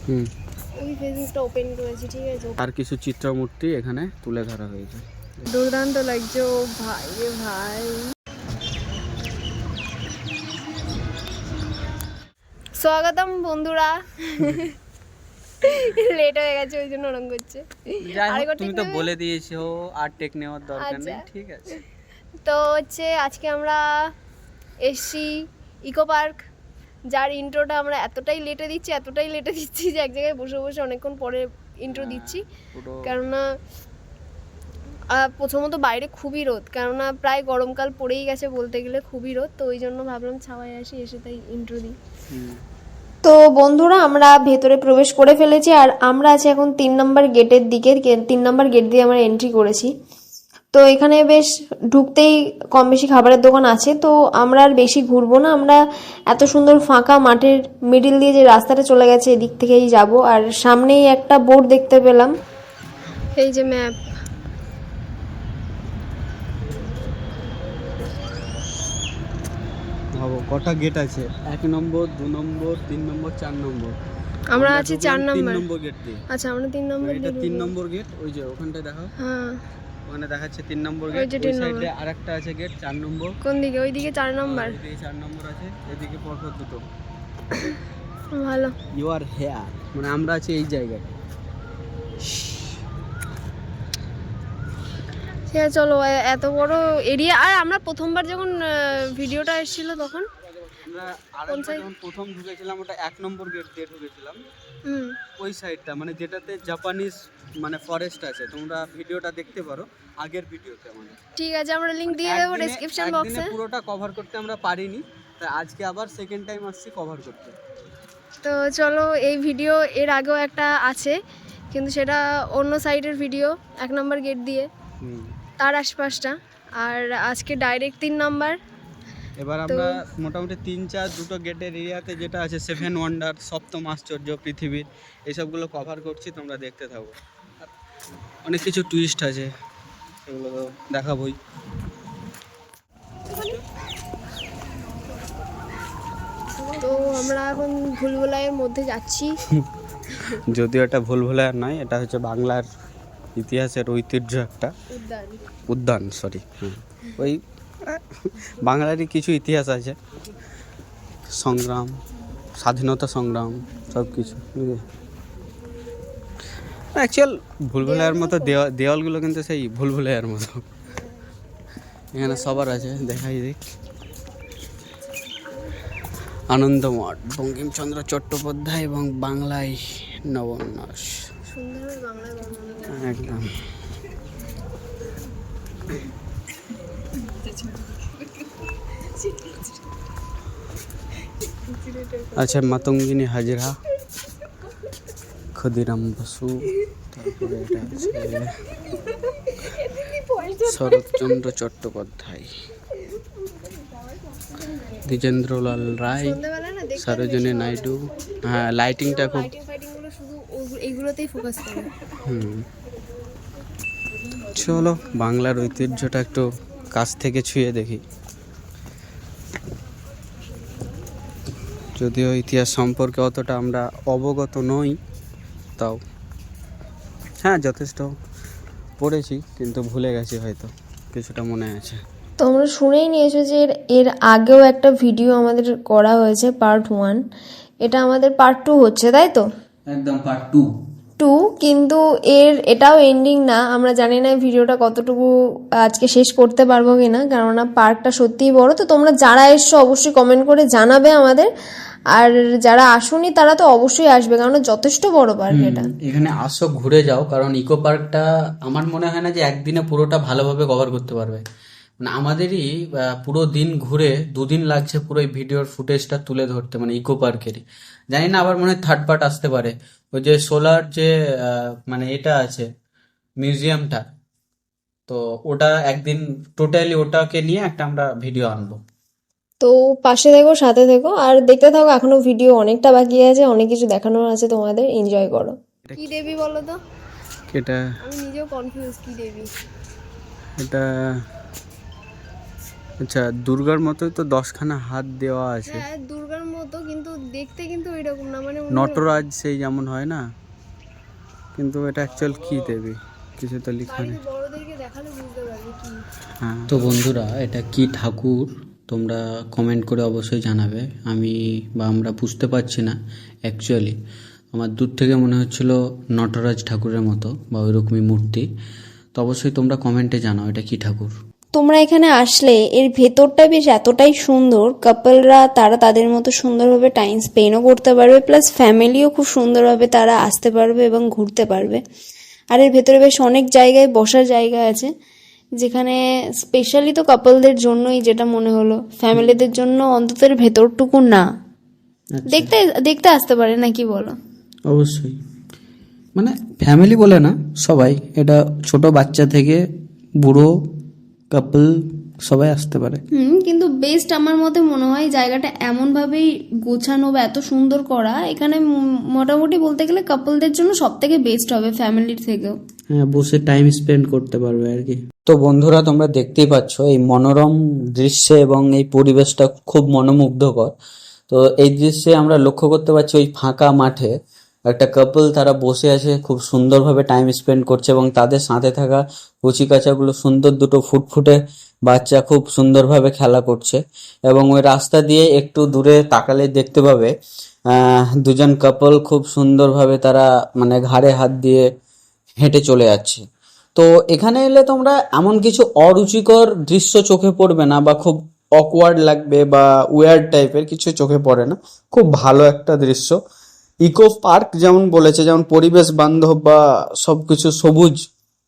ওই ফেসবুকটা ওপেন করেছি, ঠিক আছে। আর কিছু চিত্রমূর্তি এখানে তুলে ধরা হয়েছে। দুর্দান্ত লাগছে ও ভাই রে ভাই। স্বাগতম বন্ধুরা। লেট হয়ে গেছে ওই জন্য ওরম করছে। তুমি তো বলে দিয়েছো আর টেক নেওয়ার দরকার নেই, ঠিক আছে। তো হচ্ছে আজকে আমরা এসছি ইকো পার্ক, যার ইন্ট্রোটা আমরা এতটাই লেটে দিচ্ছি যে এক জায়গায় বসে বসে অনেকক্ষণ পরে ইন্ট্রো দিচ্ছি। কেননা প্রথমত বাইরে খুবই রোদ, কেননা প্রায় গরমকাল পড়েই গেছে বলতে গেলে, খুবই রোদ। তো ওই জন্য ভাবলাম ছাওয়ায় আসি, এসে তাই ইন্ট্রো দিই। তো বন্ধুরা আমরা ভেতরে প্রবেশ করে ফেলেছি, আর আমরা আছি এখন 3 নম্বর গেটের দিকে। 3 নম্বর গেট দিয়ে আমরা এন্ট্রি করেছি। তো এখানে বেশ ঢুকতেই কম বেশি খাবারের দোকান আছে। তো আমরা আর বেশি ঘুরবো না, আমরা এত সুন্দর ফাঁকা মাঠের মিডিল দিয়ে যে রাস্তাটা চলে গেছে এদিক থেকেই যাব। আর সামনেই একটা বোর্ড দেখতে পেলাম, এই যে ম্যাপ। ভাবো কটা গেট আছে, 1 নম্বর 2 নম্বর 3 নম্বর 4 নম্বর। আমরা আছি 4 নম্বর। 3 নম্বর গেট দিয়ে। আচ্ছা আমরা 3 নম্বর এটা 3 নম্বর গেট, ওই যে ওখানটায় দেখো। হ্যাঁ ওখানে দেখাচ্ছে 3 নম্বর গেট। ওই সাইডে আরেকটা আছে গেট 4 নম্বর। কোন দিকে? ওইদিকে 4 নম্বর। এইদিকে 4 নম্বর আছে, এদিকে পরপর দুটো। ভালো। ইউ আর হেয়ার, মানে আমরা আছি এই জায়গায়। ঠিক আছে চলো, এত বড় এরিয়া। আর আমরা প্রথমবার যখন ভিডিওটা এসেছিল তখন আমরা আরেকবার যখন প্রথম ঢুকেছিলাম ওটা 1 নম্বর গেট দিয়ে ঢুকেছিলাম। ওই সাইডটা মানে যেটাতে জাপানিজ মানে ফরেস্ট আছে, তোমরা ভিডিওটা দেখতে পারো আগের ভিডিওতে আমাদের। ঠিক আছে, আমরা লিংক দিয়ে দেব ডেসক্রিপশন বক্সে। পুরোটা কভার করতে আমরা পারিনি, তাই আজকে আবার সেকেন্ড টাইম আসছি কভার করতে। তো চলো, এই ভিডিও এর আগেও একটা আছে, কিন্তু সেটা অন্য সাইডের ভিডিও, 1 নম্বর গেট দিয়ে তার আশপাশটা। আর আজকে ডাইরেক্ট 3 নম্বর। এবার আমরা মোটামুটি 3-4 দুটো গেটের এরিয়াতে যেটা আছে 7 ওয়ান্ডার, সপ্তম আশ্চর্য পৃথিবীর, এইসবগুলো কভার করছি, তোমরা দেখতে থাকো। অনেক কিছু টুইস্ট আছে, সেগুলো তো দেখাবোই। তো আমরা এখন ভুলভুলাইয়ের মধ্যে যাচ্ছি। যদিও এটা ভুলভুলাইয়ার নয়, এটা হচ্ছে বাংলার ইতিহাসের ঐতিহ্য একটা উদ্যান। সরি, ওই বাংলারই কিছু ইতিহাস আছে, সংগ্রাম, স্বাধীনতা সংগ্রাম, সব কিছু। অ্যাকচুয়াল ভুলভুলাইয়ার মতো দেওয়ালগুলো কিন্তু সেই ভুলভুলাইয়ার মতো। এখানে সবার আছে, দেখাই দিক। আনন্দমঠ, বঙ্কিমচন্দ্র চট্টোপাধ্যায় এবং বাংলায় নবন্যাস। একদম আচ্ছা, মাতঙ্গিনী হাজরা, ক্ষুদিরাম বসু, তারপরে এটা আছে শরৎচন্দ্র চট্টোপাধ্যায়, দ্বিজেন্দ্রলাল রায়, সরোজিনী নাইডু। হ্যাঁ, লাইটিংটা খুব, এইগুলোতেই ফোকাস করে। চলো বাংলার ঐতিহ্যটা একটু কাছ থেকে ছুঁয়ে দেখি। যদিও ইতিহাস সম্পর্কে অতটা আমরা অবগত নই, তাও হ্যাঁ যথেষ্ট পড়েছি, কিন্তু ভুলে গেছি, হয়তো কিছুটা মনে আছে। তোমরা শুনেই নিয়েছো যে এর আগেও একটা ভিডিও আমাদের করা হয়েছে, পার্ট 1। এটা আমাদের পার্ট 2 হচ্ছে, তাই তো? একদম পার্ট 2। কিন্তু এটাও এন্ডিং না। আমরা জানি না ভিডিওটা কতটুকু আজকে শেষ করতে পারবো কিনা, কেননা পার্কটা সত্যিই বড়। তো তোমরা যারা এসছো অবশ্যই কমেন্ট করে জানাবে আমাদের, আর যারা আসুনি তারা তো অবশ্যই আসবে, কারণ যথেষ্ট বড় পার্ক এটা। এখানে আসো, ঘুরে যাও, কারণ ইকো পার্কটা আমার মনে হয় না যে একদিনে পুরোটা ভালোভাবে কভার করতে পারবে। মানে আমাদেরই পুরো দিন ঘুরে 2 দিন লাগছে পুরো এই ভিডিওর ফুটেজটা তুলে ধরতে, মানে ইকো পার্কেরই। জানি না, আবার মনে হয় থার্ড পার্ট আসতে পারে। ওই যে সোলার যে মানে এটা আছে মিউজিয়ামটা, তো ওটা একদিন টোটালি ওটাকে নিয়ে একটা আমরা ভিডিও আনবো। তো পাশে থেকো, সাথে থেকো, আর দেখতে থাকো। এখনো ভিডিও অনেকটা বাকি আছে, অনেক কিছু দেখানোর আছে তোমাদের। এনজয় করো। কি দেবী বলো তো? এটা আমি নিজেও কনফিউজ, কি দেবী এটা? আচ্ছা, দুর্গার মতো তো 10খানা হাত দেওয়া আছে। হ্যাঁ, মতো, কিন্তু দেখতে কিন্তু ওইরকম না, মানে নটরাজ সেই যেমন হয় না, কিন্তু এটা অ্যাকচুয়াল কি দেবী কিছু তো লেখা নেই। বড়দেরকে দেখালে বুঝতে পারবে কি। হ্যাঁ, তো বন্ধুরা এটা কি ঠাকুর তোমরা কমেন্ট করে অবশ্যই জানাবে। আমরা বুঝতে পারছি না অ্যাকচুয়ালি, আমার দূর থেকে মনে হচ্ছিল নটরাজ ঠাকুরের মতো বা ওইরকমই মূর্তি। তো অবশ্যই তোমরা কমেন্টে জানাও এটা কি ঠাকুর। তোমরা এখানে আসলে এর ভেতরটা বেশ এতটাই সুন্দর, কাপলরা তারা তাদের মতো সুন্দরভাবে টাইম স্পেন্ডও করতে পারবে, প্লাস ফ্যামিলিও খুব সুন্দরভাবে তারা আসতে পারবে এবং ঘুরতে পারবে। আর এর ভেতরে বেশ অনেক জায়গায় বসার জায়গা আছে, যেখানে স্পেশালি তো কাপলদের জন্যই, যেটা মনে হলো ফ্যামিলিদের জন্য অন্তত এর ভেতরটুকু না, দেখতে দেখতে আসতে পারে না, কি বলো? অবশ্যই, মানে ফ্যামিলি বলে না, সবাই, এটা ছোট বাচ্চা থেকে বুড়ো কাপল সবাই আসতে পারে। কিন্তু বেস্ট আমার মতে মনে হয় জায়গাটা এমন ভাবেই গোছানো বা এত সুন্দর করা, এখানে মোটামুটি বলতে গেলে কাপলদের জন্য সব থেকে বেস্ট হবে ফ্যামিলির থেকেও। হ্যাঁ, বসে টাইম স্পেন্ড করতে পারবে আর কি। তো বন্ধুরা তোমরা দেখতেই পাচ্ছ এই মনোরম দৃশ্যে এবং এই পরিবেশটা খুব মনোমুগ্ধকর। তো এই দৃশ্যে আমরা লক্ষ্য করতে পারছি ওই ফাঁকা মাঠে একটা কাপল তারা বসে আছে, খুব সুন্দরভাবে টাইম স্পেন্ড করছে এবং তাদের সাথে থাকা কচিকাচাগুলো সুন্দর দুটো ফুটফুটে বাচ্চা খুব সুন্দরভাবে খেলা করছে। এবং ওই রাস্তা দিয়ে একটু দূরে তাকালে দেখতে পাবে দুজন কাপল খুব সুন্দরভাবে তারা মানে ঘাড়ে হাত দিয়ে হেঁটে চলে যাচ্ছে। তো এখানে এলে তোমরা এমন কিছু অরুচিকর দৃশ্য চোখে পড়বে না বা খুব অকওয়ার্ড লাগবে বা ওয়ার্ড টাইপের কিছু চোখে পড়ে না, খুব ভালো একটা দৃশ্য। ইকো পার্ক যেমন বলেছে, যেমন পরিবেশ বান্ধব বা সবকিছু সবুজ,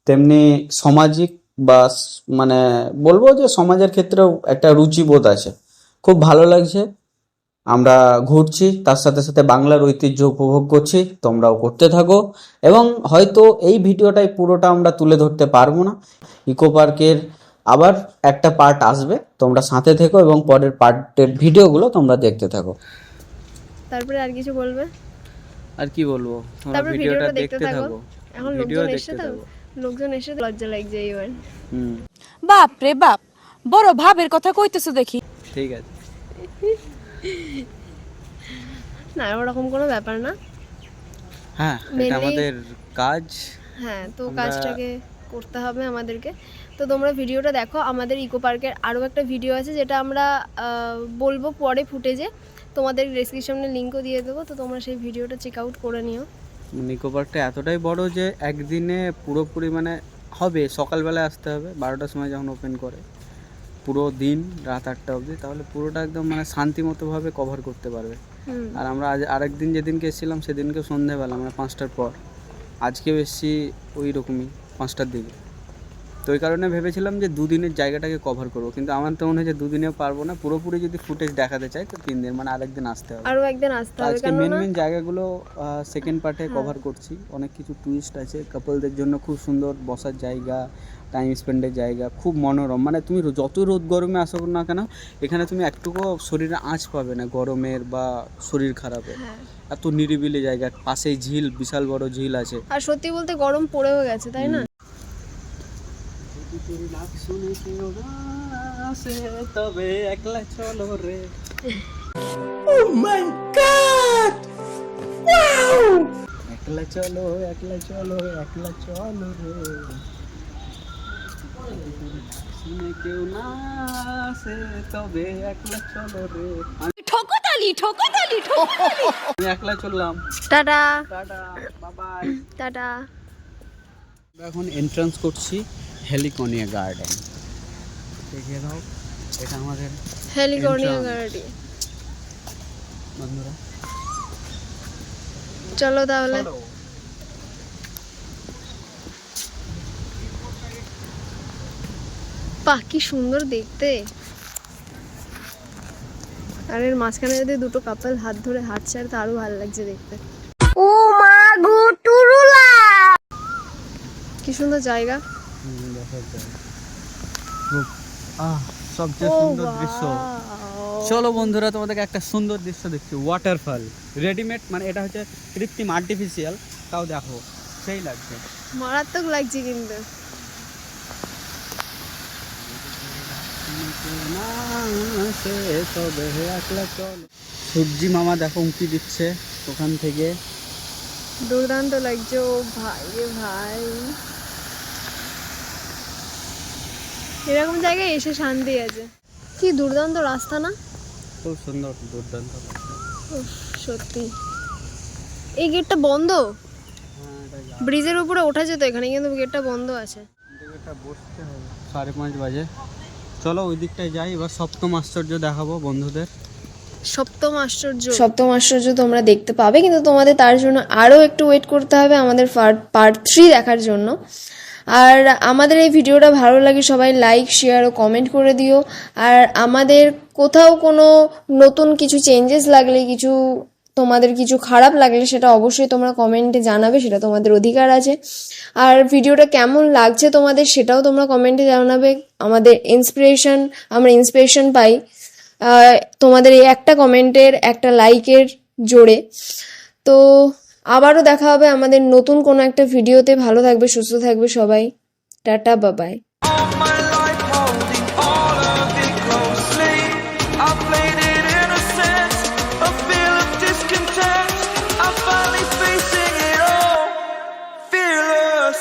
তেমনি সামাজিক বা মানে বলবো যে সমাজের ক্ষেত্রেও একটা রুচিবোধ আছে। খুব ভালো লাগছে, আমরা ঘুরছি তার সাথে সাথে বাংলার ঐতিহ্য উপভোগ করছি, তোমরাও করতে থাকো। এবং হয়তো এই ভিডিওটাই পুরোটা আমরা তুলে ধরতে পারবো না, ইকো পার্কের আবার একটা পার্ট আসবে, তোমরা সাথে থেকো এবং পরের পার্টের ভিডিওগুলো তোমরা দেখতে থাকো। তারপরে আর কিছু বলবে? আর কি বলবো, তোমরা তারপরে ভিডিওটা দেখতে থাকো। এখন লোকজন এসে লজ্জা লাগছে এইবার। বাপ রে বাপ, বড় ভাবের কথা কইতেছো দেখি। ঠিক আছে, না ওরকম কোনো ব্যাপার না। হ্যাঁ এটা আমাদের কাজ। হ্যাঁ, তো কাজটাকে করতে হবে আমাদেরকে। তো তোমরা ভিডিওটা দেখো, আমাদের ইকো পার্কের আরও একটা ভিডিও আছে যেটা আমরা বলবো পরে ফুটেজে, তোমাদের ডেসক্রিপশনে লিঙ্কও দিয়ে দেবো, তো তোমরা সেই ভিডিওটা চেক আউট করে নিও। ইকো পার্কটা এতটাই বড় যে একদিনে পুরোপুরি মানে হবে, সকালবেলায় আসতে হবে 12টার সময় যখন ওপেন করে, পুরো দিন রাত 8টা অবধি, তাহলে পুরোটা একদম মানে শান্তিমতোভাবে কভার করতে পারবে। আর আমরা আজ আরেকদিন যেদিনকে এসেছিলাম সেদিনকে সন্ধ্যেবেলা মানে 5টার পর, আজকেও এসেছি ওই রকমই 5টার দিকে। তো ওই কারণে ভেবেছিলাম যে দুদিনের জায়গাটাকে কভার করবো, কিন্তু আমার তো মনে হয় যে দুদিনেও পারবো না, পুরোপুরি যদি ফুটেজ দেখাতে চাই তো 3 দিন মানে আরেকদিন আসতে হবে, আরও একদিন আসতে হবে। আজকে মেন জায়গাগুলো সেকেন্ড পার্টে কভার করছি। অনেক কিছু টুইস্ট আছে, কাপলদের জন্য খুব সুন্দর বসার জায়গা, টাইম স্পেন্ডের জায়গা, খুব মনোরম। মানে তুমি যত রোদ গরমে আসো না কেন, এখানে তুমি একটুকু শরীরে আঁচ পাবে না গরমের বা শরীর খারাপের। এত নিরিবিলি জায়গা, পাশেই ঝিল, বিশাল বড় ঝিল আছে। আর সত্যি বলতে গরম পড়েও গেছে, তাই না? তবে একলা চলো রে। একলা চলো একলা চলো একলা চলো রে, শুনে কেউ না আসে তবে একলা চলো রে। ঠোকতালি ঠোকতালি ঠোকতালি। আমি একলা চললাম, tata tata, bye bye, tata. এখন এন্ট্রান্স করছি হেলিকনিয়া গার্ডেন। দেখিয়ে দাও, এটা আমাদের হেলিকনিয়া গার্ডেন। বন্ধুরা চলো তাহলে। বাহ কি সুন্দর দেখতে। আর এর মাঝখানে যদি দুটো কাপল হাত ধরে হাঁটছে, আর তো আরো ভালো লাগছে দেখতে। ও মা গো টুরুলা, কি সুন্দর জায়গা। সবচেয়ে সুন্দর দৃশ্য। চলো বন্ধুরা তোমাদেরকে একটা সুন্দর দৃশ্য দেখছি, ওয়াটারফল রেডিমেড, মানে এটা হচ্ছে কৃত্রিম আর্টিফিশিয়াল, তাও দেখো সেই লাগছে, মারাত্মক লাগছে কিন্তু। সূর্যি মামা দেখো উঁকি দিচ্ছে ওখান থেকে। দুর্দান্ত লাগছে ও ভাই রে ভাই, এরকম জায়গায় এসে শান্তি আছে। কি দুর্দান্ত রাস্তা না? খুব সুন্দর, দুর্দান্ত। উফ, সত্যি। এই গেটটা বন্ধ, ব্রিজের উপরে ওঠা যেত এখানে, কিন্তু গেটটা বন্ধ আছে। বসতে হবে, 5:30 বাজে। চলো ওই দিকটায় যাই, এবার সপ্তম আশ্চর্য দেখাবো বন্ধুদের। সপ্তম আশ্চর্য তোমরা দেখতে পাবে, কিন্তু তোমাদের তার জন্য আরও একটু ওয়েট করতে হবে আমাদের পার্ট 3 দেখার জন্য। আর আমাদের এই ভিডিওটা ভালো লাগে সবাই লাইক শেয়ার ও কমেন্ট করে দিও। আর আমাদের কোথাও কোনো নতুন কিছু চেঞ্জেস লাগলে, কিছু তোমাদের কিছু খারাপ লাগলে, সেটা অবশ্যই তোমরা কমেন্টে জানাবে, সেটা তোমাদের অধিকার আছে। আর ভিডিওটা কেমন লাগছে তোমাদের সেটাও তোমরা কমেন্টে জানাবে। আমরা ইন্সপিরেশন পাই তোমাদের এই একটা কমেন্টের, একটা লাইকের জোরে। তো আবারও দেখা হবে আমাদের নতুন কোনো একটা ভিডিওতে। ভালো থাকবে, সুস্থ থাকবে সবাই। টাটা, বাবাই। All my life holding all of it closely. I played it innocent, a feel of discontent. I'm finally facing it all, fearless.